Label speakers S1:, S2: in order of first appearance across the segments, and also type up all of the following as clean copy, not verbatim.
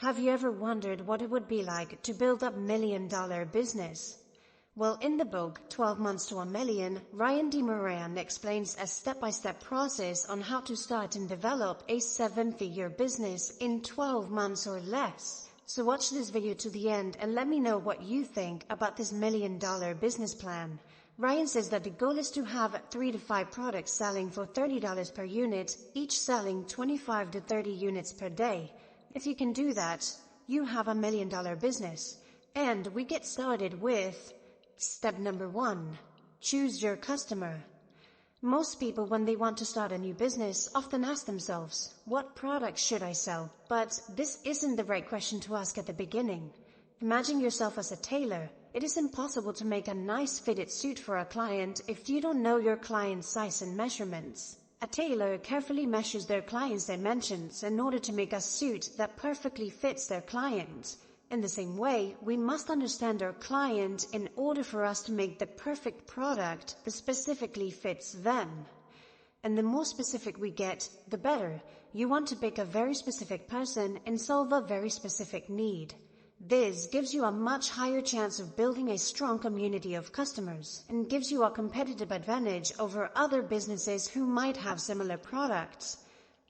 S1: Have you ever wondered what it would be like to build up $1 million business? Well, in the book, 12 Months to a Million, Ryan D. Moran explains a step-by-step process on how to start and develop a 7-figure business in 12 months or less. So watch this video to the end and let me know what you think about this $1 million business plan. Ryan says that the goal is to have 3 to 5 products selling for $30 per unit, each selling 25 to 30 units per day. If you can do that, you have $1 million business. And we get started with step number 1. Choose your customer. Most people, when they want to start a new business, often ask themselves, what product should I sell? But this isn't the right question to ask at the beginning. Imagine yourself as a tailor. It is impossible to make a nice fitted suit for a client if you don't know your client's size and measurements. A tailor carefully measures their client's dimensions in order to make a suit that perfectly fits their client. In the same way, we must understand our client in order for us to make the perfect product that specifically fits them. And the more specific we get, the better. You want to pick a very specific person and solve a very specific need. This gives you a much higher chance of building a strong community of customers and gives you a competitive advantage over other businesses who might have similar products.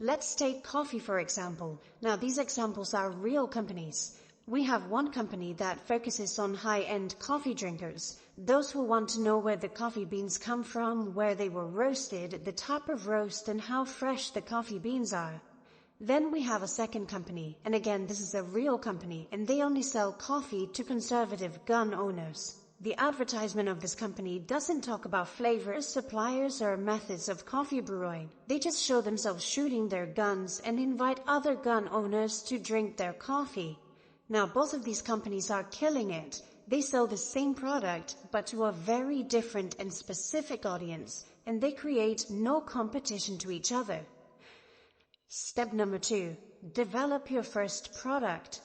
S1: Let's take coffee for example. Now these examples are real companies. We have one company that focuses on high-end coffee drinkers, those who want to know where the coffee beans come from, where they were roasted, the type of roast, and how fresh the coffee beans are. Then we have a second company, and again this is a real company, and they only sell coffee to conservative gun owners. The advertisement of this company doesn't talk about flavors, suppliers, or methods of coffee brewing. They just show themselves shooting their guns and invite other gun owners to drink their coffee. Now both of these companies are killing it. They sell the same product, but to a very different and specific audience, and they create no competition to each other. Step number 2. Develop your first product.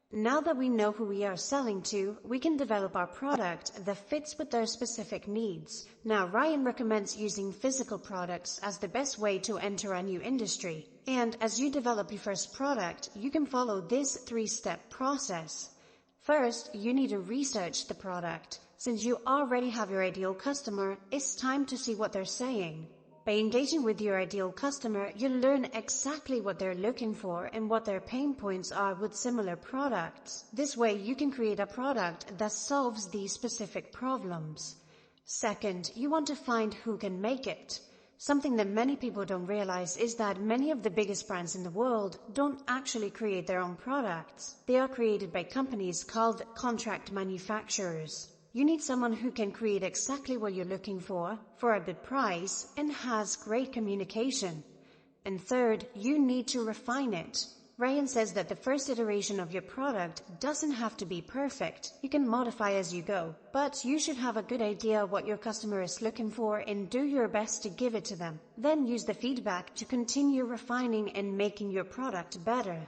S1: Now that we know who we are selling to, we can develop our product that fits with their specific needs. Now, Ryan recommends using physical products as the best way to enter a new industry. And as you develop your first product, you can follow this 3-step process. First, you need to research the product. Since you already have your ideal customer, it's time to see what they're saying. By engaging with your ideal customer, you'll learn exactly what they're looking for and what their pain points are with similar products. This way, you can create a product that solves these specific problems. Second, you want to find who can make it. Something that many people don't realize is that many of the biggest brands in the world don't actually create their own products. They are created by companies called contract manufacturers. You need someone who can create exactly what you're looking for a good price, and has great communication. And third, you need to refine it. Ryan says that the first iteration of your product doesn't have to be perfect. You can modify as you go, but you should have a good idea what your customer is looking for and do your best to give it to them. Then use the feedback to continue refining and making your product better.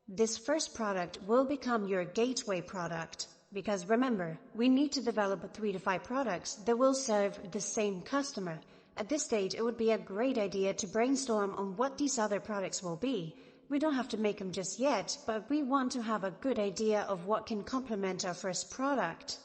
S1: This first product will become your gateway product. Because remember, we need to develop 3 to 5 products that will serve the same customer. At this stage, it would be a great idea to brainstorm on what these other products will be. We don't have to make them just yet, but we want to have a good idea of what can complement our first product.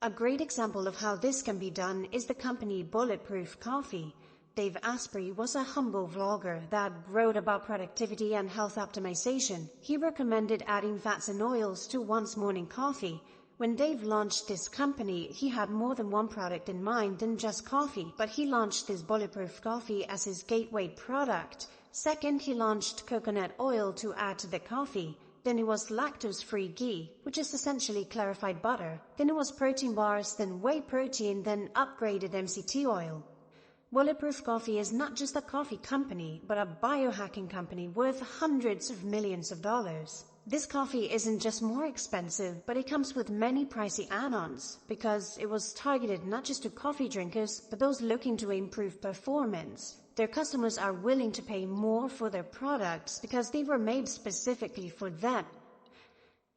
S1: A great example of how this can be done is the company Bulletproof Coffee. Dave Asprey was a humble vlogger that wrote about productivity and health optimization. He recommended adding fats and oils to one's morning coffee. When Dave launched this company, he had more than one product in mind than just coffee, but he launched this Bulletproof Coffee as his gateway product. Second, he launched coconut oil to add to the coffee. Then it was lactose-free ghee, which is essentially clarified butter. Then it was protein bars, then whey protein, then upgraded MCT oil. Bulletproof Coffee is not just a coffee company, but a biohacking company worth hundreds of millions of dollars. This coffee isn't just more expensive, but it comes with many pricey add-ons, because it was targeted not just to coffee drinkers, but those looking to improve performance. Their customers are willing to pay more for their products because they were made specifically for them.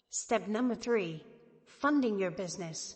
S1: Step number 3. Funding your business.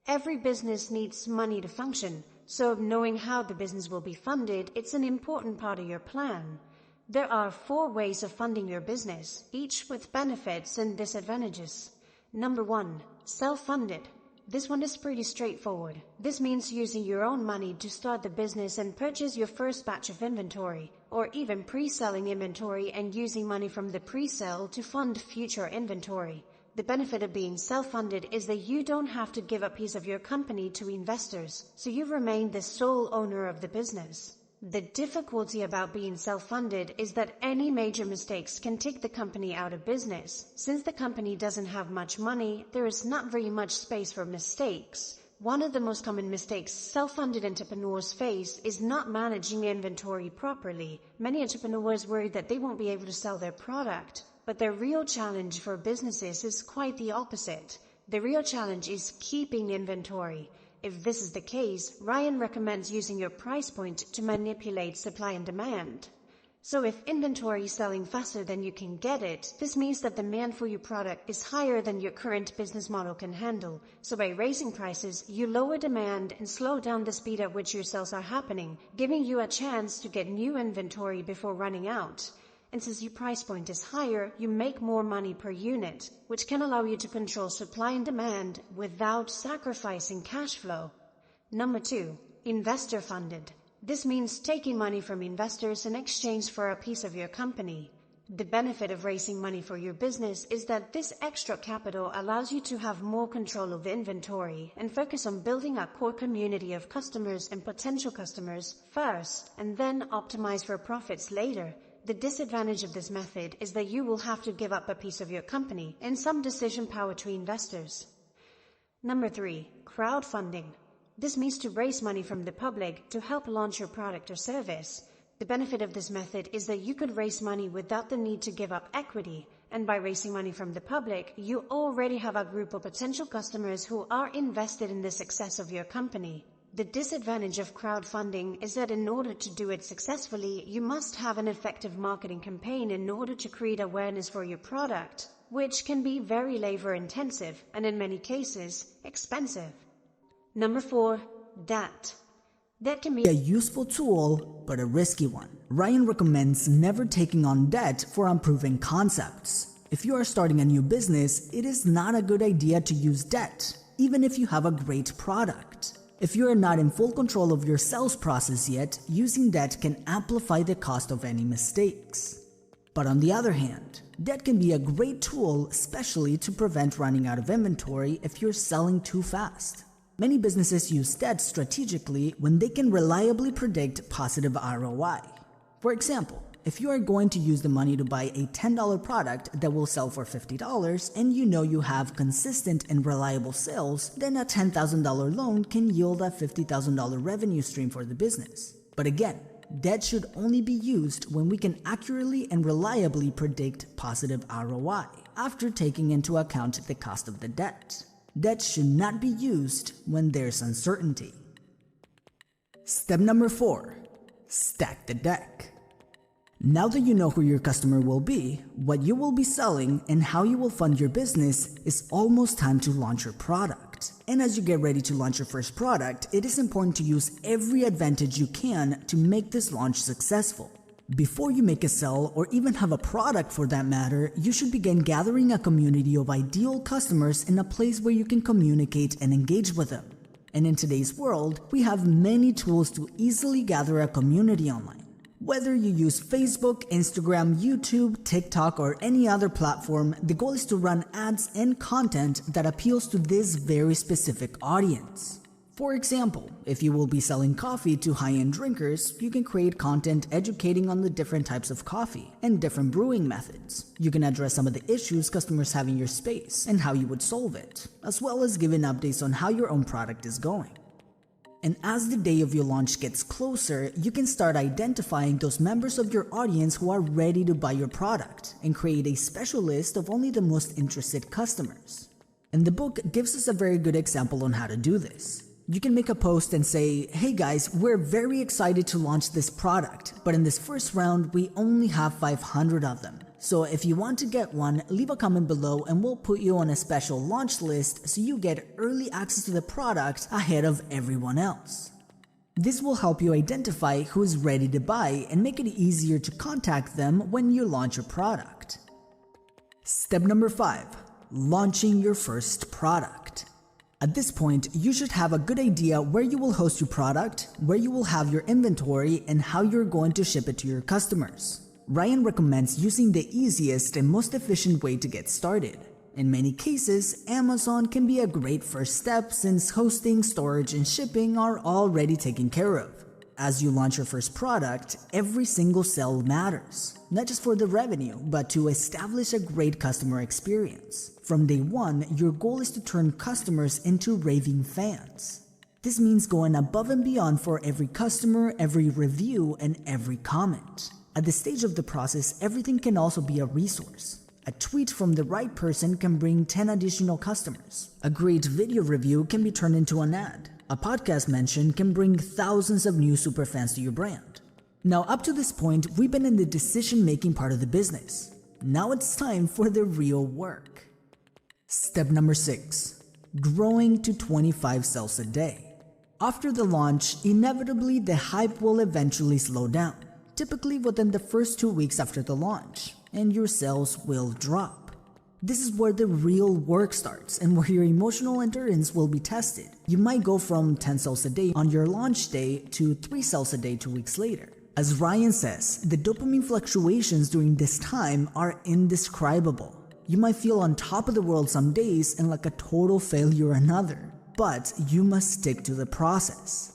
S1: Every business needs money to function. So knowing how the business will be funded, it's an important part of your plan. There are 4 ways of funding your business, each with benefits and disadvantages. Number 1. Self-funded. This one is pretty straightforward. This means using your own money to start the business and purchase your first batch of inventory, or even pre-selling inventory and using money from the pre-sale to fund future inventory. The benefit of being self-funded is that you don't have to give a piece of your company to investors, so you remain the sole owner of the business. The difficulty about being self-funded is that any major mistakes can take the company out of business. Since the company doesn't have much money, there is not very much space for mistakes. One of the most common mistakes self-funded entrepreneurs face is not managing inventory properly. Many entrepreneurs worry that they won't be able to sell their product, but the real challenge for businesses is quite the opposite. The real challenge is keeping inventory. If this is the case, Ryan recommends using your price point to manipulate supply and demand. So if inventory is selling faster than you can get it, this means that demand for your product is higher than your current business model can handle. So by raising prices, you lower demand and slow down the speed at which your sales are happening, giving you a chance to get new inventory before running out. And since your price point is higher, you make more money per unit, which can allow you to control supply and demand without sacrificing cash flow. Number 2, investor funded. This means taking money from investors in exchange for a piece of your company. The benefit of raising money for your business is that this extra capital allows you to have more control of inventory and focus on building a core community of customers and potential customers first, and then optimize for profits later. The disadvantage of this method is that you will have to give up a piece of your company and some decision power to investors. Number 3, crowdfunding. This means to raise money from the public to help launch your product or service. The benefit of this method is that you could raise money without the need to give up equity, and by raising money from the public, you already have a group of potential customers who are invested in the success of your company. The disadvantage of crowdfunding is that in order to do it successfully, you must have an effective marketing campaign in order to create awareness for your product, which can be very labor-intensive and in many cases, expensive. Number 4, debt. Debt can be
S2: a useful tool, but a risky one. Ryan recommends never taking on debt for unproven concepts. If you are starting a new business, it is not a good idea to use debt, even if you have a great product. If you are not in full control of your sales process yet, using debt can amplify the cost of any mistakes. But on the other hand, debt can be a great tool, especially to prevent running out of inventory if you're selling too fast. Many businesses use debt strategically when they can reliably predict positive ROI. For example, if you are going to use the money to buy a $10 product that will sell for $50 and you know you have consistent and reliable sales, then a $10,000 loan can yield a $50,000 revenue stream for the business. But again, debt should only be used when we can accurately and reliably predict positive ROI after taking into account the cost of the debt. Debt should not be used when there's uncertainty. Step number 4, stack the deck. Now that you know who your customer will be, what you will be selling, and how you will fund your business, it's almost time to launch your product. And as you get ready to launch your first product, it is important to use every advantage you can to make this launch successful. Before you make a sale or even have a product for that matter, you should begin gathering a community of ideal customers in a place where you can communicate and engage with them. And in today's world, we have many tools to easily gather a community online. Whether you use Facebook, Instagram, YouTube, TikTok, or any other platform, the goal is to run ads and content that appeals to this very specific audience. For example, if you will be selling coffee to high-end drinkers, you can create content educating on the different types of coffee and different brewing methods. You can address some of the issues customers have in your space and how you would solve it, as well as giving updates on how your own product is going. And as the day of your launch gets closer, you can start identifying those members of your audience who are ready to buy your product and create a special list of only the most interested customers. And the book gives us a very good example on how to do this. You can make a post and say, hey guys, we're very excited to launch this product, but in this first round, we only have 500 of them. So if you want to get one, leave a comment below and we'll put you on a special launch list so you get early access to the product ahead of everyone else. This will help you identify who is ready to buy and make it easier to contact them when you launch your product. Step number 5. Launching your first product. At this point, you should have a good idea where you will host your product, where you will have your inventory, and how you're going to ship it to your customers. Ryan recommends using the easiest and most efficient way to get started. In many cases, Amazon can be a great first step since hosting, storage, and shipping are already taken care of. As you launch your first product, every single sale matters, not just for the revenue, but to establish a great customer experience. From day one, your goal is to turn customers into raving fans. This means going above and beyond for every customer, every review, and every comment. At this stage of the process, everything can also be a resource. A tweet from the right person can bring 10 additional customers. A great video review can be turned into an ad. A podcast mention can bring thousands of new superfans to your brand. Now, up to this point, we've been in the decision-making part of the business. Now it's time for the real work. Step number 6. Growing to 25 sales a day. After the launch, inevitably the hype will eventually slow down, typically within the first 2 weeks after the launch, and your sales will drop. This is where the real work starts and where your emotional endurance will be tested. You might go from 10 sales a day on your launch day to 3 sales a day 2 weeks later. As Ryan says, the dopamine fluctuations during this time are indescribable. You might feel on top of the world some days and like a total failure another, but you must stick to the process.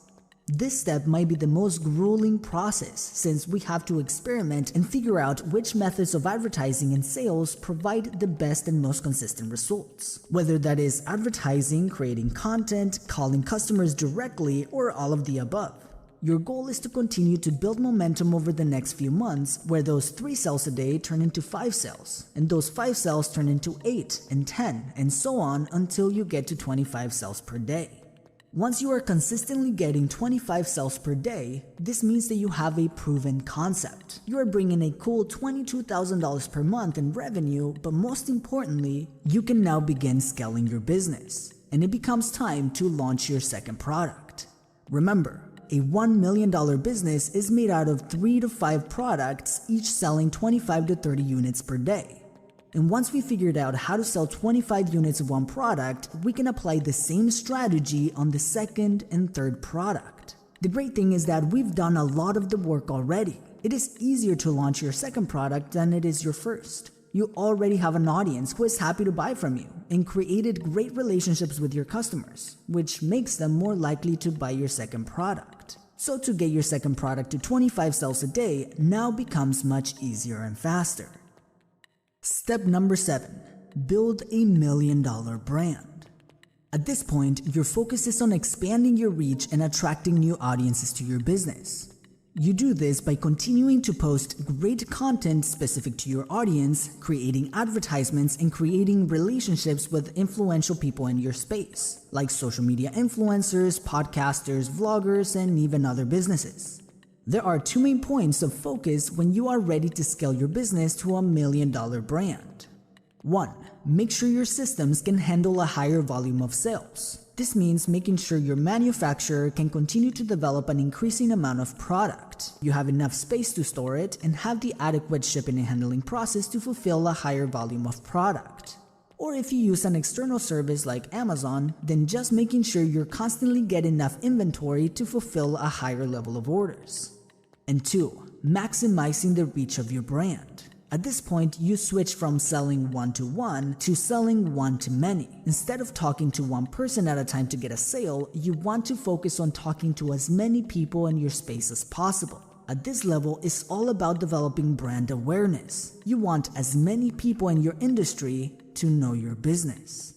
S2: This step might be the most grueling process since we have to experiment and figure out which methods of advertising and sales provide the best and most consistent results. Whether that is advertising, creating content, calling customers directly, or all of the above. Your goal is to continue to build momentum over the next few months where those 3 sales a day turn into 5 sales, and those 5 sales turn into 8 and 10 and so on until you get to 25 sales per day. Once you are consistently getting 25 sales per day, this means that you have a proven concept. You are bringing a cool $22,000 per month in revenue, but most importantly, you can now begin scaling your business, and it becomes time to launch your second product. Remember, a $1 million business is made out of 3 to 5 products, each selling 25 to 30 units per day. And once we figured out how to sell 25 units of one product, we can apply the same strategy on the second and third product. The great thing is that we've done a lot of the work already. It is easier to launch your second product than it is your first. You already have an audience who is happy to buy from you and created great relationships with your customers, which makes them more likely to buy your second product. So to get your second product to 25 sales a day now becomes much easier and faster. Step number 7. Build a $1 million brand. At this point, your focus is on expanding your reach and attracting new audiences to your business. You do this by continuing to post great content specific to your audience, creating advertisements, and creating relationships with influential people in your space, like social media influencers, podcasters, vloggers, and even other businesses. There are 2 main points of focus when you are ready to scale your business to a $1 million brand. 1. Make sure your systems can handle a higher volume of sales. This means making sure your manufacturer can continue to develop an increasing amount of product. You have enough space to store it and have the adequate shipping and handling process to fulfill a higher volume of product. Or if you use an external service like Amazon, then just making sure you're constantly getting enough inventory to fulfill a higher level of orders. And 2, maximizing the reach of your brand. At this point, you switch from selling one-to-one to selling one-to-many. Instead of talking to one person at a time to get a sale, you want to focus on talking to as many people in your space as possible. At this level, it's all about developing brand awareness. You want as many people in your industry to know your business.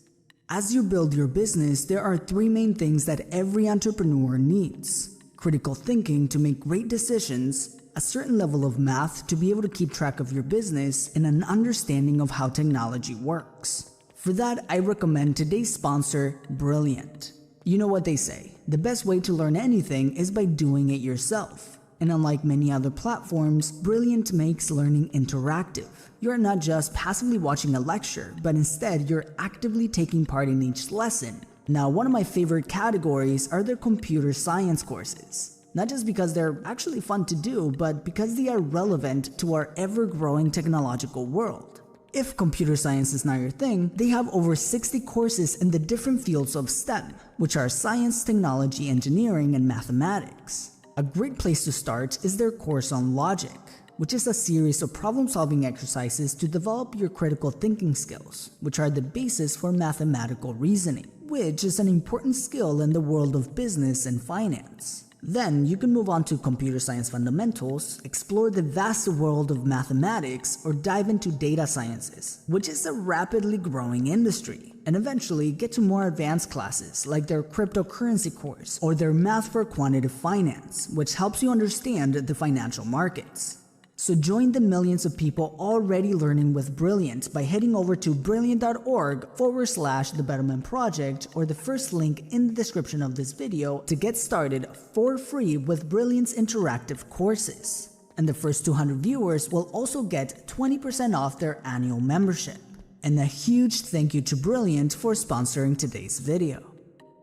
S2: As you build your business, there are 3 main things that every entrepreneur needs: critical thinking to make great decisions, a certain level of math to be able to keep track of your business, and an understanding of how technology works. For that, I recommend today's sponsor, Brilliant. You know what they say, the best way to learn anything is by doing it yourself. And unlike many other platforms, Brilliant makes learning interactive. You're not just passively watching a lecture, but instead you're actively taking part in each lesson. Now, one of my favorite categories are their computer science courses. Not just because they're actually fun to do, but because they are relevant to our ever-growing technological world. If computer science is not your thing, they have over 60 courses in the different fields of STEM, which are science, technology, engineering, and mathematics. A great place to start is their course on logic, which is a series of problem-solving exercises to develop your critical thinking skills, which are the basis for mathematical reasoning, which is an important skill in the world of business and finance. Then you can move on to computer science fundamentals, explore the vast world of mathematics, or dive into data sciences, which is a rapidly growing industry, and eventually get to more advanced classes like their cryptocurrency course or their math for quantitative finance, which helps you understand the financial markets. So join the millions of people already learning with Brilliant by heading over to brilliant.org/The Betterment Project or the first link in the description of this video to get started for free with Brilliant's interactive courses. And the first 200 viewers will also get 20% off their annual membership. And a huge thank you to Brilliant for sponsoring today's video.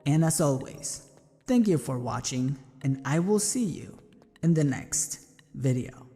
S2: And as always, thank you for watching, and I will see you in the next video.